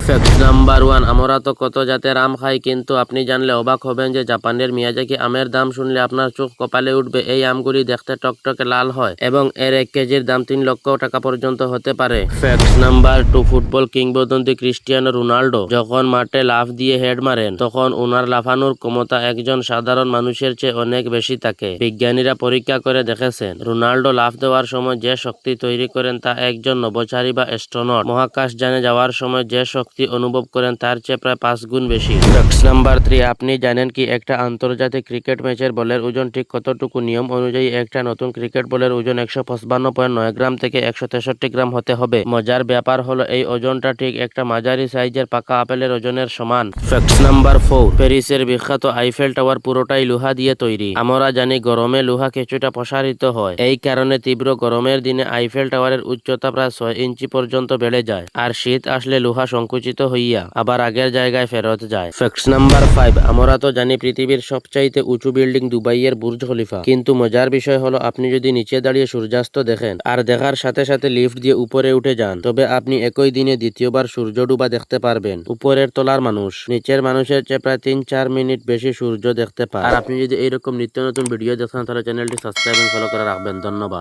Fact number 1, আমরা তো কত জাতের আম খাই, কিন্তু আপনি জানলে অবাক হবেন যে জাপানের মিয়াজাকি আমের দাম শুনলে আপনার চোখ কপালে উঠবে। এই আমগুলি দেখতে টকটকে লাল হয় এবং এর 1 কেজির দাম 3 লক্ষ টাকা পর্যন্ত হতে পারে। ফ্যাক্ট নাম্বার 2, ফুটবল কিংবদন্তি ক্রিস্টিয়ানো রোনাল্ডো যখন মাঠে লাফ দিয়ে হেড মারেন, তখন ওনার লাফানোর ক্ষমতা একজন সাধারণ মানুষের চেয়ে অনেক বেশি থাকে। বিজ্ঞানীরা পরীক্ষা করে দেখেছেন, রোনাল্ডো লাফ দেওয়ার সময় যে শক্তি তৈরি করেন তা একজন নভোচারী বা অ্যাস্ট্রোনট মহাকাশযানে যাওয়ার সময় যে শক্তি অনুভব করেন তার চেয়ে প্রায় 5 গুণ বেশি। ফ্যাক্ট নাম্বার 3, আপনি জানেন কি একটা আন্তর্জাতিক ক্রিকেট ম্যাচের বলের ওজন ঠিক কতটুকু? নিয়ম অনুযায়ী একটা নতুন ক্রিকেট বলের ওজন 155.9 গ্রাম থেকে 163 গ্রাম হতে হবে। মজার ব্যাপার হলো এই ওজনটা ঠিক একটা মাঝারি সাইজের পাকা আপেলের ওজনের সমান। ফ্যাক্ট নাম্বার 4, প্যারিসের বিখ্যাত আইফেল টাওয়ার পুরোটাই লোহা দিয়ে তৈরি। আমরা জানি গরমে লোহা কিছুটা প্রসারিত হয়, এই কারণে তীব্র গরমের দিনে আইফেল টাওয়ারের উচ্চতা প্রায় 6 ইঞ্চি পর্যন্ত বেড়ে যায়, আর শীত আসলে লোহা সংকুচিত হইয়া আবার আগের জায়গায় ফেরত যায়। ফ্যাক্ট নাম্বার 5, আমরা তো জানি পৃথিবীর সবচাইতে উঁচু বিল্ডিং দুবাইয়ের বুর্জ খলিফা, কিন্তু মজার বিষয় হলো আপনি যদি নিচে দাঁড়িয়ে সূর্যাস্ত দেখেন আর দেখার সাথে সাথে লিফট দিয়ে উপরে উঠে যান, তবে আপনি একই দিনে দ্বিতীয়বার সূর্য ডুবা দেখতে পারবেন। উপরের তলার মানুষ নিচের মানুষের চেয়ে প্রায় 3-4 মিনিট বেশি সূর্য দেখতে পায়। আর আপনি যদি এইরকম নিত্য নতুন ভিডিও দেখেন তাহলে চ্যানেলটি সাবস্ক্রাইব এবং ফলো করে রাখবেন। ধন্যবাদ।